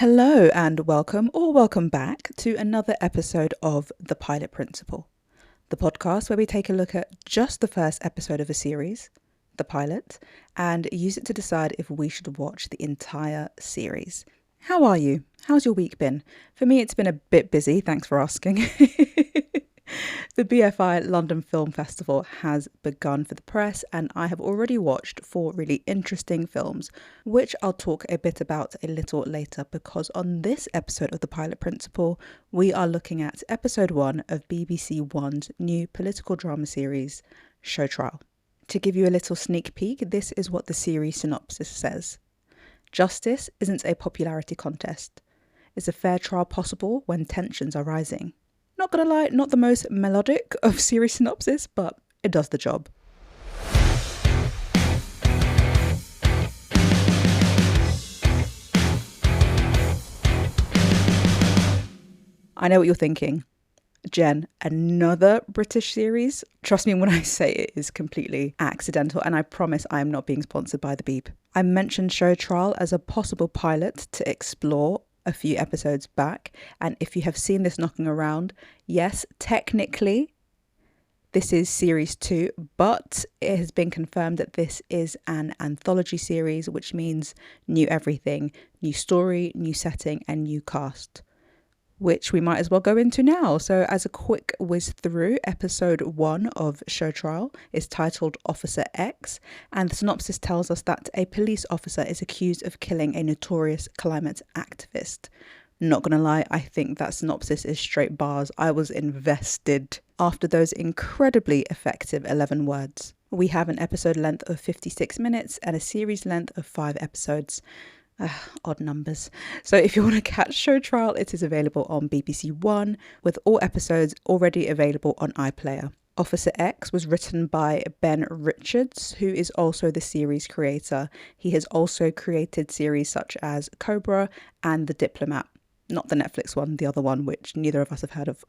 Hello and welcome or welcome back to another episode of The Pilot Principle, the podcast where we take a look at just the first episode of a series, the pilot, and use it to decide if we should watch the entire series. How are you? How's your week been? For me, it's been a bit busy, thanks for asking. The BFI London Film Festival has begun for the press, and I have already watched 4 really interesting films, which I'll talk a bit about a little later, because on this episode of The Pilot Principle, we are looking at episode 1 of BBC One's new political drama series, Showtrial. To give you a little sneak peek, this is what the series synopsis says. Justice isn't a popularity contest. Is a fair trial possible when tensions are rising? Not gonna lie, not the most melodic of series synopsis, but it does the job. I know what you're thinking. Jen, another British series? Trust me when I say it is completely accidental, and I promise I am not being sponsored by the Beep. I mentioned Showtrial as a possible pilot to explore a few episodes back, and if you have seen this knocking around, yes, technically this is series 2, but it has been confirmed that this is an anthology series, which means new everything, new story, new setting, and new cast, which we might as well go into now. So as a quick whiz through, episode 1 of Showtrial is titled Officer X, and the synopsis tells us that a police officer is accused of killing a notorious climate activist. Not gonna lie, I think that synopsis is straight bars. I was invested after those incredibly effective 11 words. We have an episode length of 56 minutes and a series length of 5 episodes. Odd numbers. So if you want to catch Showtrial, it is available on BBC One, with all episodes already available on iPlayer. Officer X was written by Ben Richards, who is also the series creator. He has also created series such as Cobra and The Diplomat. Not the Netflix one, the other one, which neither of us have heard of.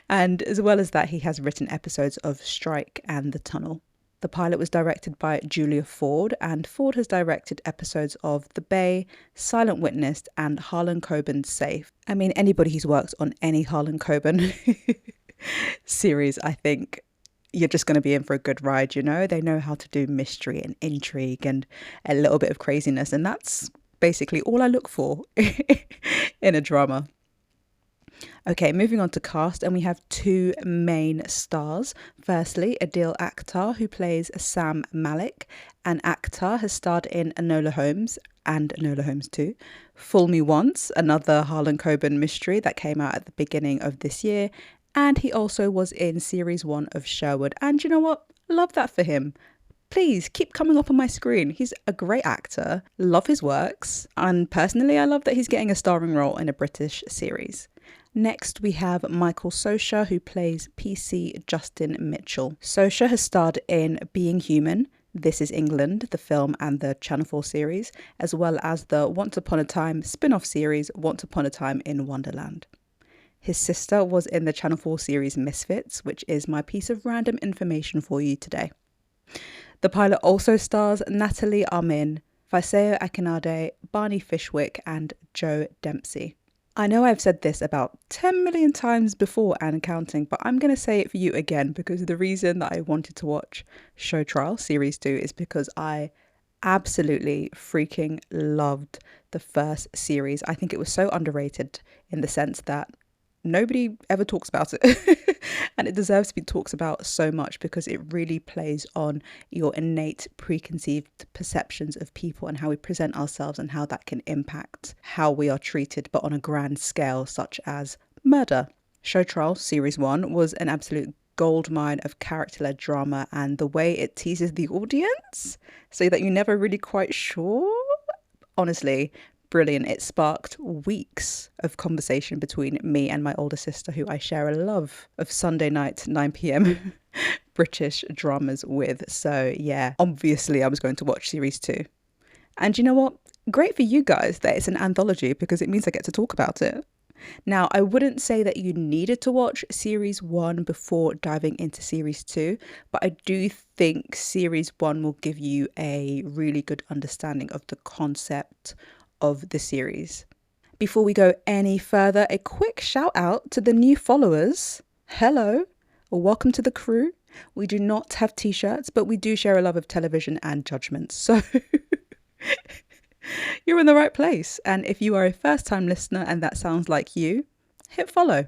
And as well as that, he has written episodes of Strike and The Tunnel. The pilot was directed by Julia Ford, and Ford has directed episodes of The Bay, Silent Witness, and Harlan Coben's Safe. I mean, anybody who's worked on any Harlan Coben series, I think you're just going to be in for a good ride, you know? They know how to do mystery and intrigue and a little bit of craziness, and that's basically all I look for in a drama. Okay, moving on to cast, and we have 2 main stars. Firstly, Adil Akhtar, who plays Sam Malik, and Akhtar has starred in Enola Holmes and Enola Holmes 2, Fool Me Once, another Harlan Coben mystery that came out at the beginning of this year, and he also was in series 1 of Sherwood, and you know what? Love that for him. Please keep coming up on my screen. He's a great actor, love his works, and personally I love that he's getting a starring role in a British series. Next, we have Michael Sosha, who plays PC Justin Mitchell. Sosha has starred in Being Human, This Is England, the film and the Channel 4 series, as well as the Once Upon a Time spin-off series, Once Upon a Time in Wonderland. His sister was in the Channel 4 series Misfits, which is my piece of random information for you today. The pilot also stars Natalie Armin, Faiseo Akinade, Barney Fishwick, and Joe Dempsey. I know I've said this about 10 million times before and counting, but I'm going to say it for you again, because the reason that I wanted to watch Showtrial Series 2 is because I absolutely freaking loved the first series. I think it was so underrated in the sense that nobody ever talks about it and it deserves to be talked about so much, because it really plays on your innate preconceived perceptions of people and how we present ourselves and how that can impact how we are treated, but on a grand scale, such as murder. Showtrial Series 1 was an absolute goldmine of character-led drama, and the way it teases the audience so that you're never really quite sure, honestly, brilliant. It sparked weeks of conversation between me and my older sister, who I share a love of Sunday night 9 p.m. British dramas with. So yeah, obviously I was going to watch series 2. And you know what? Great for you guys that it's an anthology, because it means I get to talk about it. Now, I wouldn't say that you needed to watch series 1 before diving into series 2, but I do think series 1 will give you a really good understanding of the concept of the series. Before we go any further, a quick shout out to the new followers. Hello, welcome to the crew. We do not have t-shirts, but we do share a love of television and judgment. So you're in the right place. And if you are a first-time listener and that sounds like you, hit follow.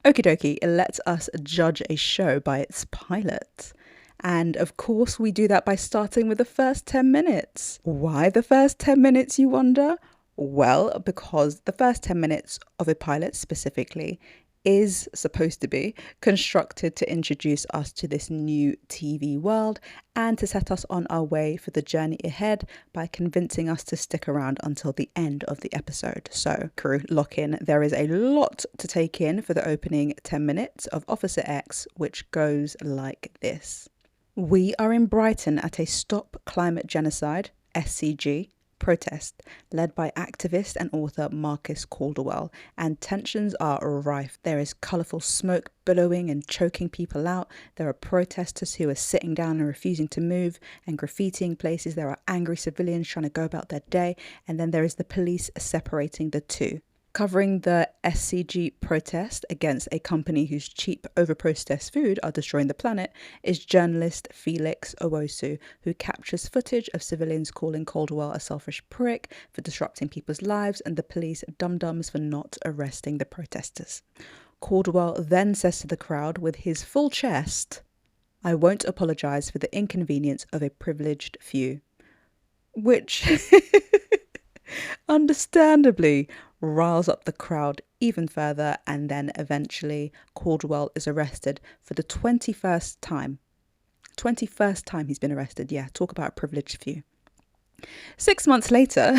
Okie dokie, let us judge a show by its pilot. And of course, we do that by starting with the first 10 minutes. Why the first 10 minutes, you wonder? Well, because the first 10 minutes of a pilot specifically is supposed to be constructed to introduce us to this new TV world and to set us on our way for the journey ahead by convincing us to stick around until the end of the episode. So, crew, lock in. There is a lot to take in for the opening 10 minutes of Officer X, which goes like this. We are in Brighton at a Stop Climate Genocide, SCG, protest led by activist and author Marcus Calderwell, and tensions are rife. There is colourful smoke billowing and choking people out. There are protesters who are sitting down and refusing to move and graffitiing places. There are angry civilians trying to go about their day, and then there is the police separating the two. Covering the SCG protest against a company whose cheap, over-processed food are destroying the planet is journalist Felix Owosu, who captures footage of civilians calling Caldwell a selfish prick for disrupting people's lives and the police dum-dums for not arresting the protesters. Caldwell then says to the crowd with his full chest, "I won't apologise for the inconvenience of a privileged few." Which understandably riles up the crowd even further, and then eventually Caldwell is arrested for the 21st time. 21st time he's been arrested. Yeah, talk about a privileged few. 6 months later,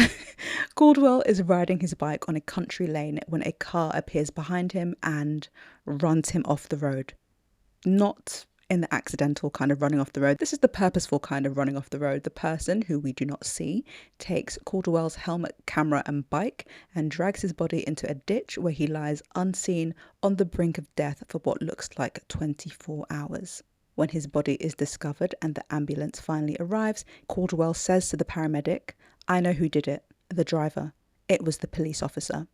Caldwell is riding his bike on a country lane when a car appears behind him and runs him off the road. Not in the accidental kind of running off the road. This is the purposeful kind of running off the road. The person, who we do not see, takes Caldwell's helmet, camera and bike and drags his body into a ditch where he lies unseen on the brink of death for what looks like 24 hours. When his body is discovered and the ambulance finally arrives, Caldwell says to the paramedic, "I know who did it, the driver. It was the police officer."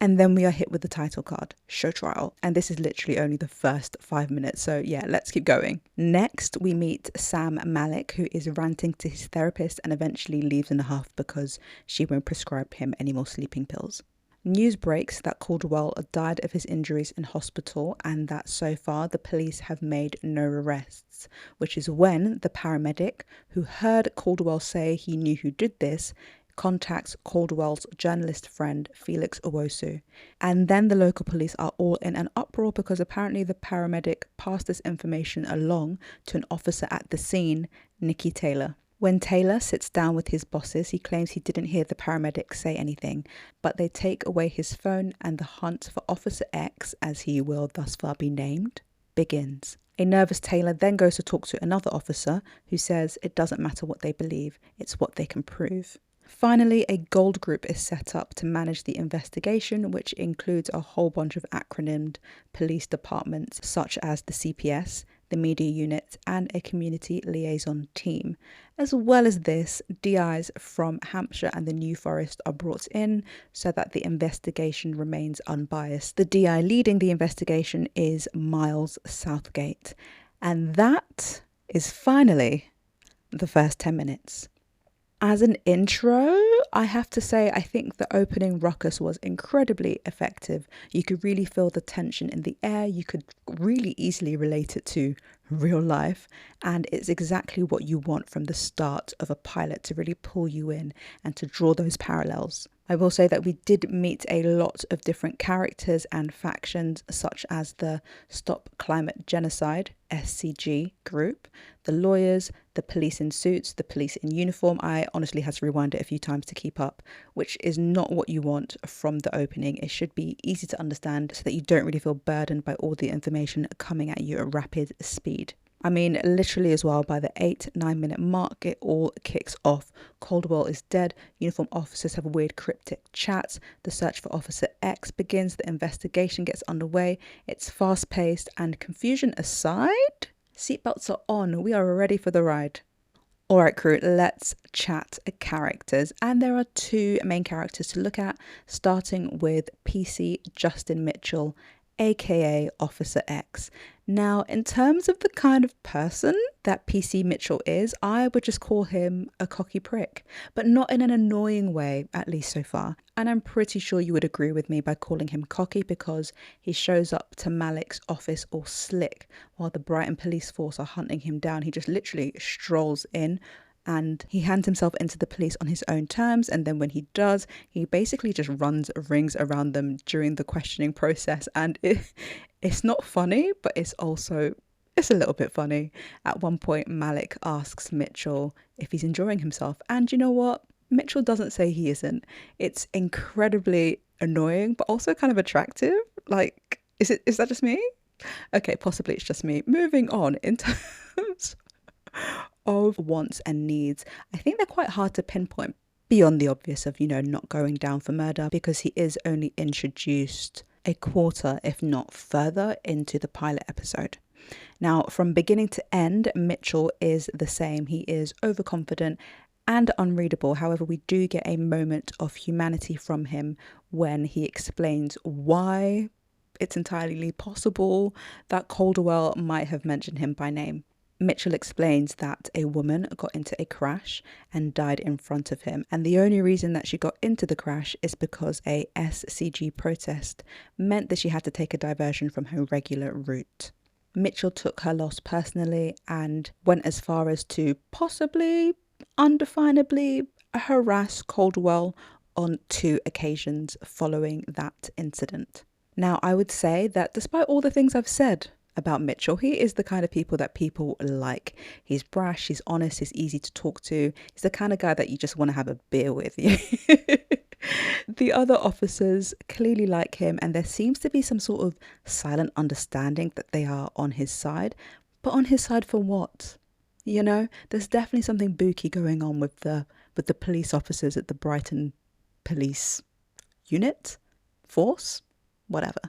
And then we are hit with the title card, Showtrial. And this is literally only the first 5 minutes. So yeah, let's keep going. Next, we meet Sam Malik, who is ranting to his therapist and eventually leaves in a huff because she won't prescribe him any more sleeping pills. News breaks that Caldwell died of his injuries in hospital and that so far the police have made no arrests, which is when the paramedic, who heard Caldwell say he knew who did this, contacts Caldwell's journalist friend Felix Owosu. And then the local police are all in an uproar because apparently the paramedic passed this information along to an officer at the scene, Nikki Taylor. When Taylor sits down with his bosses, he claims he didn't hear the paramedic say anything, but they take away his phone and the hunt for Officer X, as he will thus far be named, begins. A nervous Taylor then goes to talk to another officer who says it doesn't matter what they believe, it's what they can prove. Finally, a gold group is set up to manage the investigation, which includes a whole bunch of acronymed police departments such as the CPS, the media unit, and a community liaison team. As well as this, DIs from Hampshire and the New Forest are brought in so that the investigation remains unbiased. The DI leading the investigation is Miles Southgate. And that is finally the first 10 minutes. As an intro, I have to say I think the opening ruckus was incredibly effective. You could really feel the tension in the air. You could really easily relate it to real life. And it's exactly what you want from the start of a pilot, to really pull you in and to draw those parallels. I will say that we did meet a lot of different characters and factions, such as the Stop Climate Genocide, SCG group, the lawyers, the police in suits, the police in uniform. I honestly had to rewind it a few times to keep up, which is not what you want from the opening. It should be easy to understand so that you don't really feel burdened by all the information coming at you at rapid speed. I mean, literally as well, by the 8-9 minute mark, it all kicks off. Caldwell is dead. Uniform officers have weird cryptic chats. The search for Officer X begins. The investigation gets underway. It's fast paced, and confusion aside, seatbelts are on. We are ready for the ride. All right, crew, let's chat characters. And there are two main characters to look at, starting with PC Justin Mitchell, aka Officer X. Now, in terms of the kind of person that PC Mitchell is, I would just call him a cocky prick, but not in an annoying way, at least so far. And I'm pretty sure you would agree with me by calling him cocky because he shows up to Malik's office all slick while the Brighton police force are hunting him down. He just literally strolls in and he hands himself into the police on his own terms, and then when he does, he basically just runs rings around them during the questioning process. And it's not funny, but it's a little bit funny. At one point, Malik asks Mitchell if he's enjoying himself, and you know what? Mitchell doesn't say he isn't. It's incredibly annoying, but also kind of attractive. Like, is that just me? Okay, possibly it's just me. Moving on, in terms of wants and needs, I think they're quite hard to pinpoint beyond the obvious of, not going down for murder, because he is only introduced a quarter, if not further, into the pilot episode. Now, from beginning to end, Mitchell is the same. He is overconfident and unreadable. However, we do get a moment of humanity from him when he explains why it's entirely possible that Calderwell might have mentioned him by name. Mitchell explains that a woman got into a crash and died in front of him, and the only reason that she got into the crash is because a SCG protest meant that she had to take a diversion from her regular route. Mitchell took her loss personally and went as far as to possibly, undefinably, harass Caldwell on 2 occasions following that incident. Now, I would say that despite all the things I've said about Mitchell, he is the kind of people that people like. He's brash, he's honest, he's easy to talk to. He's the kind of guy that you just want to have a beer with. The other officers clearly like him, and there seems to be some sort of silent understanding that they are on his side. But on his side for what? There's definitely something booky going on with the police officers at the Brighton police unit, force, whatever.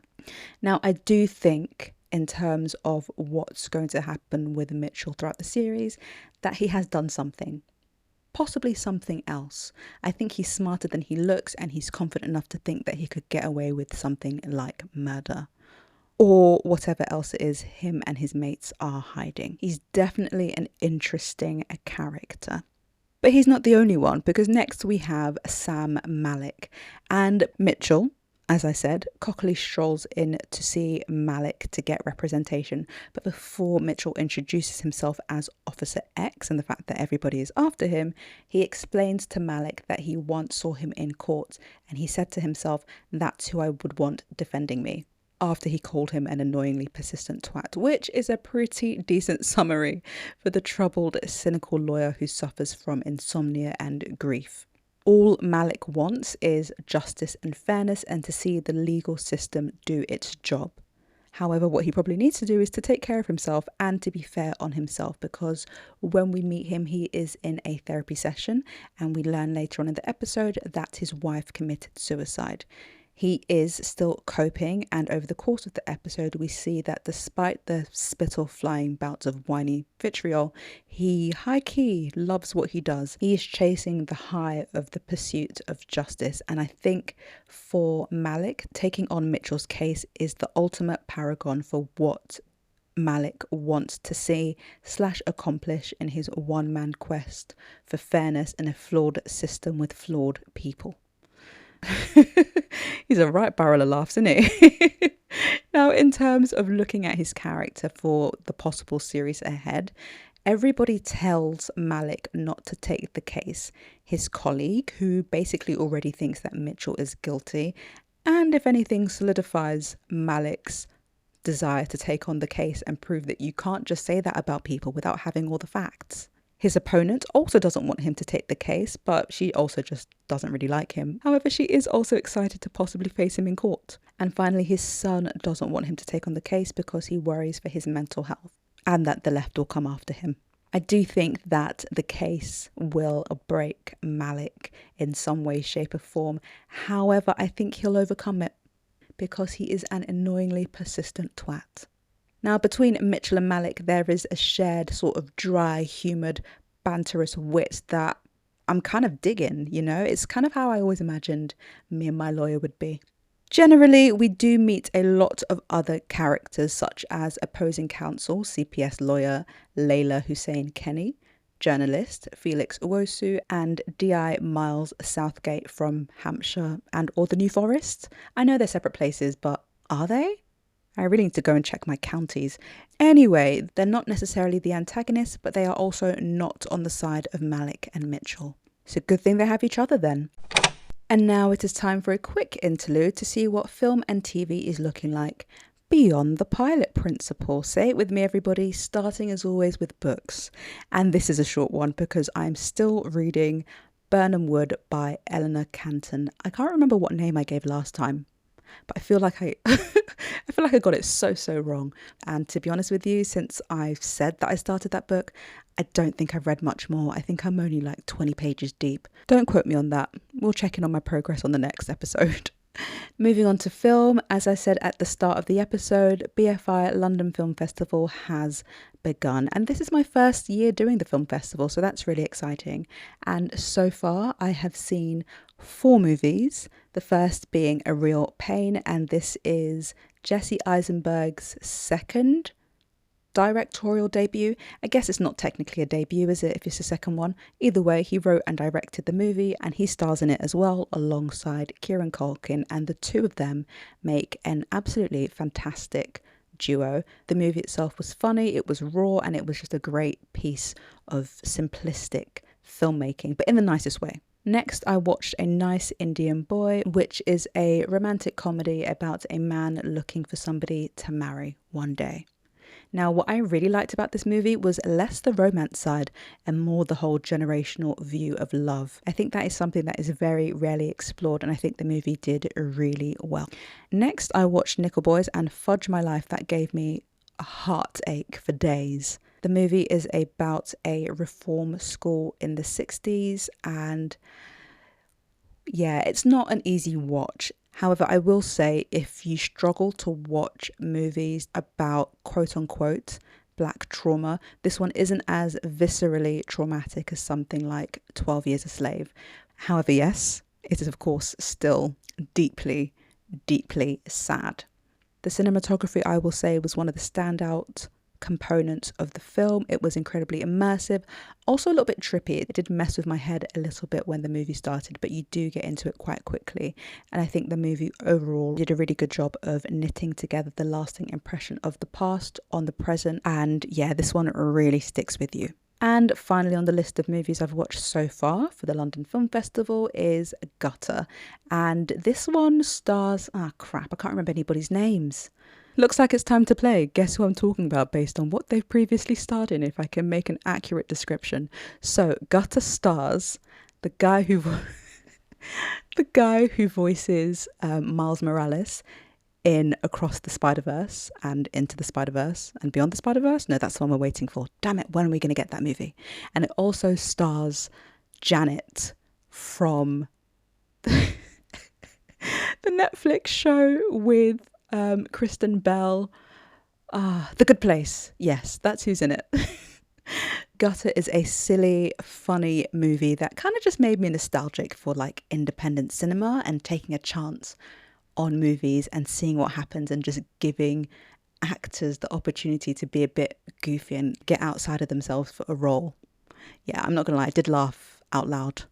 Now, I do think, in terms of what's going to happen with Mitchell throughout the series, that he has done something. Possibly something else. I think he's smarter than he looks, and he's confident enough to think that he could get away with something like murder. Or whatever else it is him and his mates are hiding. He's definitely an interesting character. But he's not the only one, because next we have Sam Malik. And Mitchell, as I said, cockily strolls in to see Malik to get representation. But before Mitchell introduces himself as Officer X and the fact that everybody is after him, he explains to Malik that he once saw him in court, and he said to himself, "That's who I would want defending me," after he called him an annoyingly persistent twat, which is a pretty decent summary for the troubled, cynical lawyer who suffers from insomnia and grief. All Malik wants is justice and fairness, and to see the legal system do its job. However, what he probably needs to do is to take care of himself and to be fair on himself, because when we meet him, he is in a therapy session, and we learn later on in the episode that his wife committed suicide. He is still coping, and over the course of the episode, we see that despite the spittle-flying bouts of whiny vitriol, he high-key loves what he does. He is chasing the high of the pursuit of justice, and I think for Malik, taking on Mitchell's case is the ultimate paragon for what Malik wants to see / accomplish in his one-man quest for fairness in a flawed system with flawed people. He's a right barrel of laughs, isn't he? Now, in terms of looking at his character for the possible series ahead, everybody tells Malik not to take the case. His colleague, who basically already thinks that Mitchell is guilty, and if anything, solidifies Malik's desire to take on the case and prove that you can't just say that about people without having all the facts. His opponent also doesn't want him to take the case, but she also just doesn't really like him. However, she is also excited to possibly face him in court. And finally, his son doesn't want him to take on the case because he worries for his mental health and that the left will come after him. I do think that the case will break Malik in some way, shape or form. However, I think he'll overcome it because he is an annoyingly persistent twat. Now, between Mitchell and Malik, there is a shared sort of dry, humoured, banterous wit that I'm kind of digging, you know? It's kind of how I always imagined me and my lawyer would be. Generally, we do meet a lot of other characters, such as opposing counsel, CPS lawyer Layla Hussein Kenny, journalist Felix Uwosu, and DI Miles Southgate from Hampshire and or the New Forest. I know they're separate places, but are they? I really need to go and check my counties. Anyway, they're not necessarily the antagonists, but they are also not on the side of Malik and Mitchell. So good thing they have each other then. And now it is time for a quick interlude to see what film and TV is looking like beyond the pilot principle. Say it with me, everybody, starting as always with books. And this is a short one because I'm still reading Burnham Wood by Eleanor Canton. I can't remember what name I gave last time, but I feel like I got it so wrong. And to be honest with you, since I've said that I started that book, I don't think I've read much more. I think I'm only like 20 pages deep. Don't quote me on that. We'll check in on my progress on the next episode. Moving on to film, as I said at the start of the episode, BFI London Film Festival has begun. And this is my first year doing the film festival, so that's really exciting. And so far, I have seen 4 movies, the first being A Real Pain, and this is Jesse Eisenberg's second directorial debut. I guess it's not technically a debut, is it, if it's the second one? Either way, he wrote and directed the movie and he stars in it as well alongside Kieran Culkin, and the two of them make an absolutely fantastic duo. The movie itself was funny, it was raw, and it was just a great piece of simplistic filmmaking, but in the nicest way. Next, I watched A Nice Indian Boy, which is a romantic comedy about a man looking for somebody to marry one day. Now, what I really liked about this movie was less the romance side and more the whole generational view of love. I think that is something that is very rarely explored, and I think the movie did really well. Next, I watched Nickel Boys and Fudge My Life. That gave me a heartache for days. The movie is about a reform school in the 60s, and yeah, it's not an easy watch. However, I will say if you struggle to watch movies about quote unquote black trauma, this one isn't as viscerally traumatic as something like 12 Years a Slave. However, yes, it is of course still deeply sad. The cinematography, I will say, was one of the standout components of the film. It was incredibly immersive, also a little bit trippy. It did mess with my head a little bit when the movie started, but you do get into it quite quickly, and I think the movie overall did a really good job of knitting together the lasting impression of the past on the present, and yeah, this one really sticks with you. And finally on the list of movies I've watched so far for the London Film Festival is Gutter, and this one stars, I can't remember anybody's names. Looks like it's time to play Guess Who I'm Talking About based on what they've previously starred in, if I can make an accurate description. So Gutter stars the guy who voices Miles Morales in Across the Spider-Verse and Into the Spider-Verse and Beyond the Spider-Verse. No, that's the one we're waiting for. Damn it, when are we going to get that movie? And it also stars Janet from the Netflix show with Kristen Bell. The Good Place. Yes, that's who's in it. Gutter is a silly, funny movie that kind of just made me nostalgic for like independent cinema and taking a chance on movies and seeing what happens and just giving actors the opportunity to be a bit goofy and get outside of themselves for a role. Yeah, I'm not gonna lie, I did laugh out loud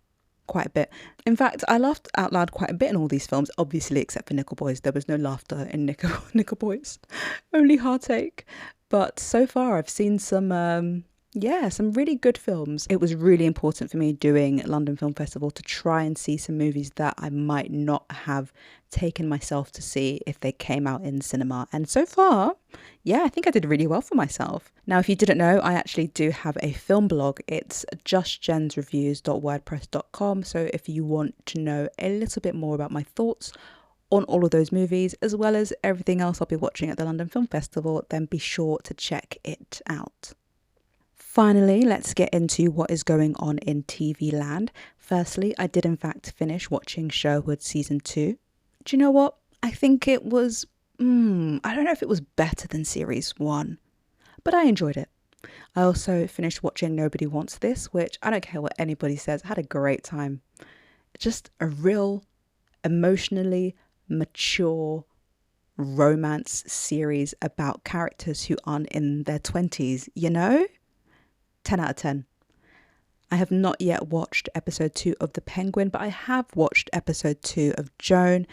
quite a bit. In fact, I laughed out loud quite a bit in all these films, obviously except for Nickel Boys. There was no laughter in Nickel Boys, only heartache. But so far I've seen some really good films. It was really important for me doing London Film Festival to try and see some movies that I might not have taken myself to see if they came out in cinema. And so far, yeah, I think I did really well for myself. Now, if you didn't know, I actually do have a film blog. It's justjensreviews.wordpress.com. So if you want to know a little bit more about my thoughts on all of those movies, as well as everything else I'll be watching at the London Film Festival, then be sure to check it out. Finally, let's get into what is going on in TV land. Firstly, I did in fact finish watching Sherwood Season 2. Do you know what? I think it was, I don't know if it was better than Series 1, but I enjoyed it. I also finished watching Nobody Wants This, which I don't care what anybody says, I had a great time. Just a real emotionally mature romance series about characters who aren't in their 20s, 10 out of 10. I have not yet watched episode 2 of The Penguin, but I have watched episode 2 of Joan.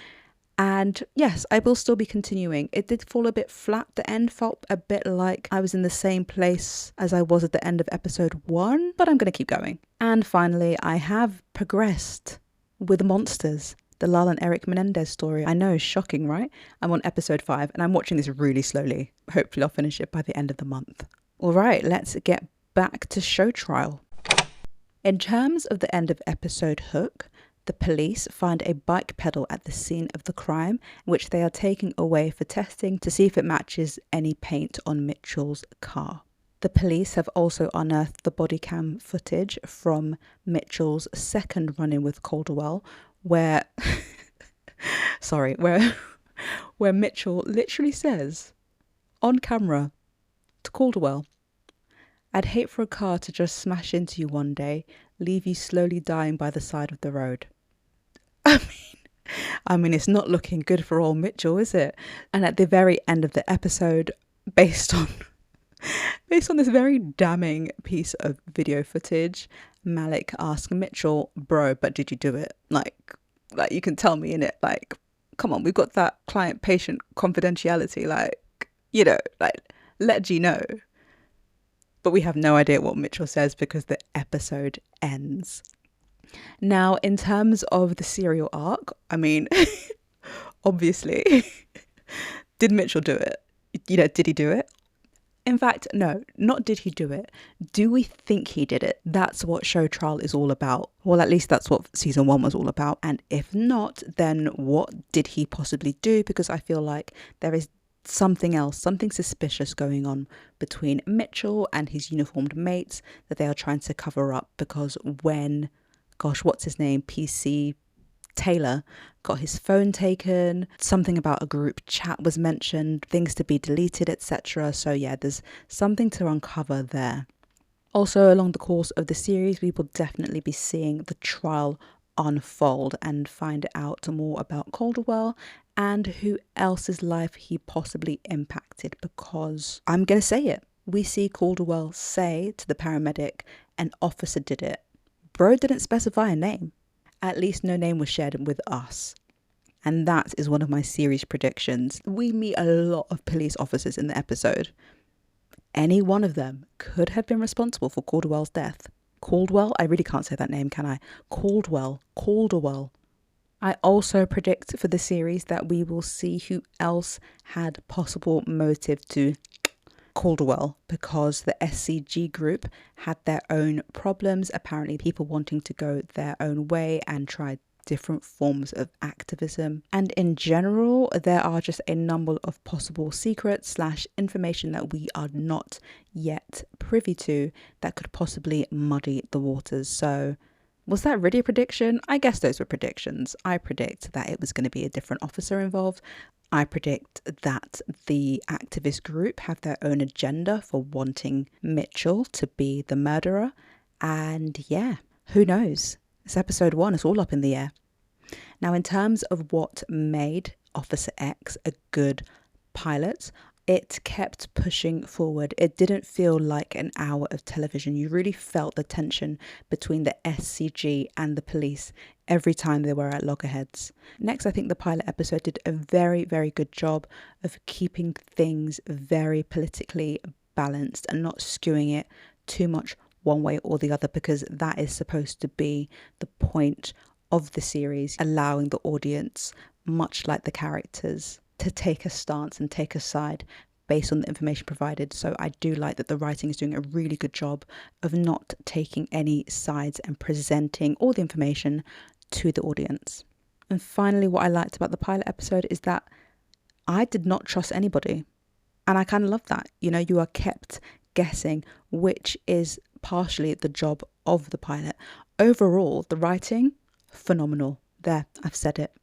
And yes, I will still be continuing. It did fall a bit flat. The end felt a bit like I was in the same place as I was at the end of episode 1, but I'm going to keep going. And finally, I have progressed with Monsters, the Lala and Eric Menendez story. I know, shocking, right? I'm on episode 5 and I'm watching this really slowly. Hopefully I'll finish it by the end of the month. All right, let's get back to Showtrial. In terms of the end of episode hook, the police find a bike pedal at the scene of the crime, which they are taking away for testing to see if it matches any paint on Mitchell's car. The police have also unearthed the body cam footage from Mitchell's second run-in with Calderwell, where Mitchell literally says on camera to Calderwell, "I'd hate for a car to just smash into you one day, leave you slowly dying by the side of the road." I mean, it's not looking good for old Mitchell, is it? And at the very end of the episode, based on this very damning piece of video footage, Malik asks Mitchell, "Bro, but did you do it? Like you can tell me, innit? Like, come on, we've got that client-patient confidentiality. Let G know." But we have no idea what Mitchell says because the episode ends. Now, in terms of the serial arc, I mean, obviously, did Mitchell do it? Did he do it? In fact, no, not did he do it. Do we think he did it? That's what Showtrial is all about. Well, at least that's what season 1 was all about. And if not, then what did he possibly do? Because I feel like there is something else, something suspicious going on between Mitchell and his uniformed mates that they are trying to cover up, because when, what's his name? PC Taylor got his phone taken, something about a group chat was mentioned, things to be deleted, etc. So yeah, there's something to uncover there. Also, along the course of the series, we will definitely be seeing the trial unfold and find out more about Calderwell and who else's life he possibly impacted, because I'm going to say it. We see Calderwell say to the paramedic, "An officer did it." Bro didn't specify a name. At least no name was shared with us. And that is one of my series predictions. We meet a lot of police officers in the episode. Any one of them could have been responsible for Calderwell's death. Caldwell? I really can't say that name, can I? Calderwell. I also predict for the series that we will see who else had possible motive to Calderwell, because the SCG group had their own problems, apparently people wanting to go their own way and try different forms of activism. And in general, there are just a number of possible secrets / information that we are not yet privy to that could possibly muddy the waters. So was that really a prediction? I guess those were predictions. I predict that it was going to be a different officer involved. I predict that the activist group have their own agenda for wanting Mitchell to be the murderer. And yeah, who knows? It's episode 1, it's all up in the air. Now, in terms of what made Officer X a good pilot, it kept pushing forward. It didn't feel like an hour of television. You really felt the tension between the SCG and the police every time they were at loggerheads. Next, I think the pilot episode did a very, very good job of keeping things very politically balanced and not skewing it too much one way or the other, because that is supposed to be the point of the series, allowing the audience, much like the characters, to take a stance and take a side based on the information provided. So I do like that the writing is doing a really good job of not taking any sides and presenting all the information to the audience. And finally, what I liked about the pilot episode is that I did not trust anybody. And I kind of love that. You are kept guessing, which is partially the job of the pilot. Overall, the writing, phenomenal. There, I've said it.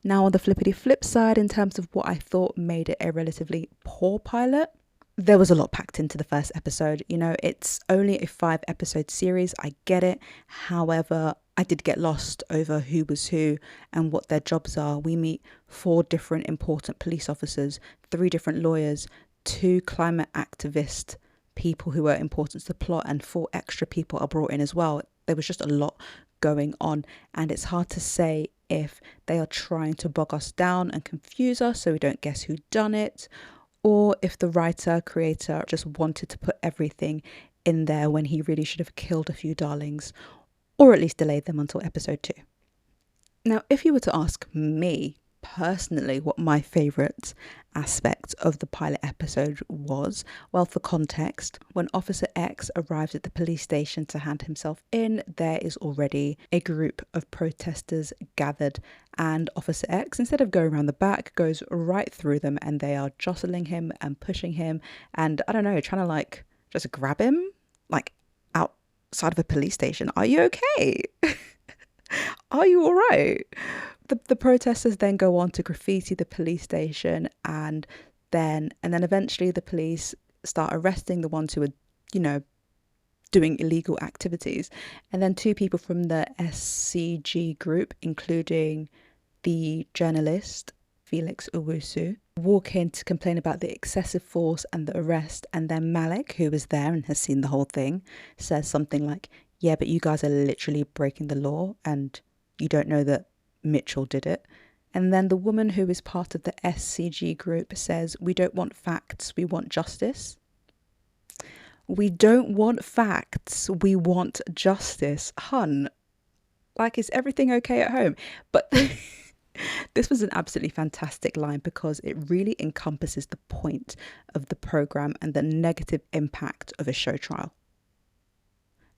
Now, on the flippity flip side, in terms of what I thought made it a relatively poor pilot, There was a lot packed into the first episode. You know, it's only a 5 episode series. I get it. However, I did get lost over who was who and what their jobs are. We meet 4 different important police officers, 3 different lawyers, 2 climate activist people who are important to the plot, and 4 extra people are brought in as well. There was just a lot going on, and it's hard to say if they are trying to bog us down and confuse us so we don't guess who done it, or if the writer, creator just wanted to put everything in there when he really should have killed a few darlings, or at least delayed them until episode 2. Now, if you were to ask me personally what my favourite aspect of the pilot episode was, well, for context, when Officer X arrives at the police station to hand himself in, there is already a group of protesters gathered, and Officer X, instead of going around the back, goes right through them, and they are jostling him and pushing him and, I don't know, trying to like just grab him like outside of a police station. Are you okay? Are you all right? The protesters then go on to graffiti the police station, and then eventually the police start arresting the ones who are, you know, doing illegal activities. And then 2 people from the SCG group, including the journalist Felix Owusu, walk in to complain about the excessive force and the arrest. And then Malik, who was there and has seen the whole thing, says something like, yeah, but you guys are literally breaking the law and you don't know that Mitchell did it. And then the woman who is part of the SCG group says, we don't want facts, we want justice. We don't want facts, we want justice. Hun, like, is everything okay at home? But this was an absolutely fantastic line because it really encompasses the point of the programme and the negative impact of a show trial.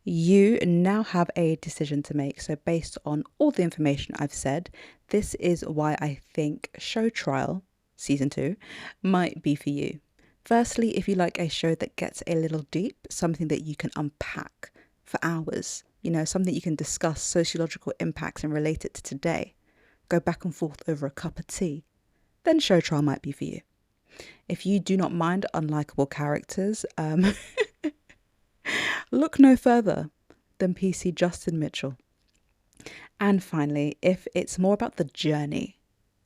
You now have a decision to make. So based on all the information I've said, this is why I think Showtrial Season 2 might be for you. Firstly, if you like a show that gets a little deep, something that you can unpack for hours, you know, something you can discuss sociological impacts and relate it to today, go back and forth over a cup of tea, then Showtrial might be for you. If you do not mind unlikable characters, look no further than PC Justin Mitchell. And finally, if it's more about the journey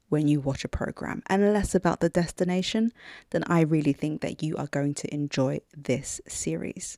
when you watch a program and less about the destination, then I really think that you are going to enjoy this series.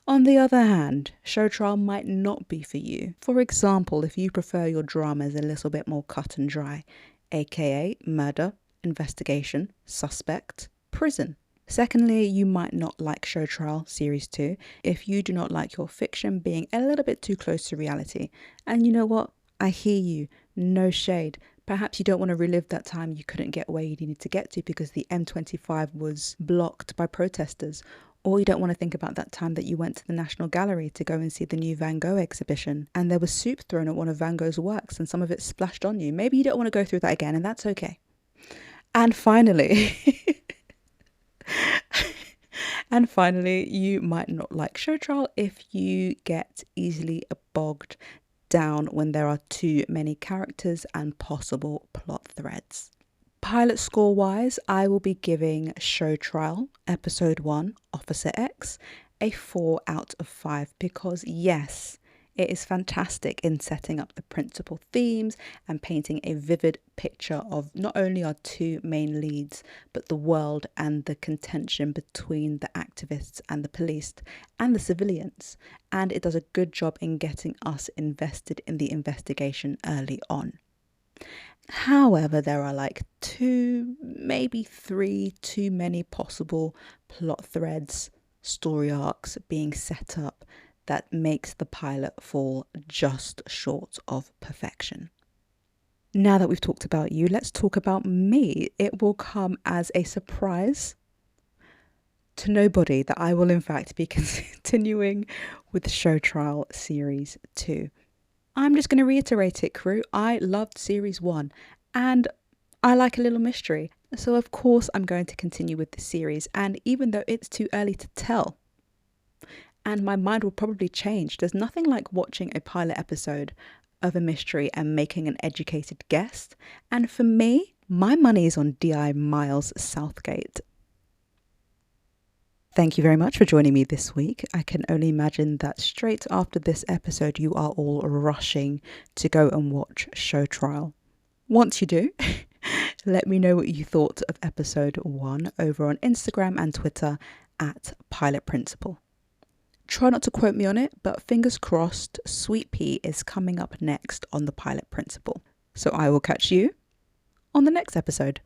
On the other hand, Showtrial might not be for you. For example, if you prefer your dramas a little bit more cut and dry, aka murder, investigation, suspect, prison. Secondly, you might not like Showtrial Series 2 if you do not like your fiction being a little bit too close to reality. And you know what? I hear you. No shade. Perhaps you don't want to relive that time you couldn't get where you needed to get to because the M25 was blocked by protesters. Or you don't want to think about that time that you went to the National Gallery to go and see the new Van Gogh exhibition and there was soup thrown at one of Van Gogh's works and some of it splashed on you. Maybe you don't want to go through that again, and that's okay. And finally... And finally, you might not like Showtrial if you get easily bogged down when there are too many characters and possible plot threads. Pilot score wise, I will be giving Showtrial Episode 1, Officer X, a 4 out of 5 because yes, it is fantastic in setting up the principal themes and painting a vivid picture of not only our 2 main leads, but the world and the contention between the activists and the police and the civilians. And it does a good job in getting us invested in the investigation early on. However, there are like 2, maybe 3 too many possible plot threads, story arcs being set up that makes the pilot fall just short of perfection. Now that we've talked about you, let's talk about me. It will come as a surprise to nobody that I will in fact be continuing with Showtrial Series 2. I'm just going to reiterate it, crew. I loved Series 1 and I like a little mystery. So of course I'm going to continue with the series, and even though it's too early to tell, and my mind will probably change, there's nothing like watching a pilot episode of a mystery and making an educated guess. And for me, my money is on D.I. Miles Southgate. Thank you very much for joining me this week. I can only imagine that straight after this episode, you are all rushing to go and watch Showtrial. Once you do, let me know what you thought of episode 1 over on Instagram and Twitter at Pilot Principle. Try not to quote me on it, but fingers crossed, Sweet Pea is coming up next on the Pilot Principle. So I will catch you on the next episode.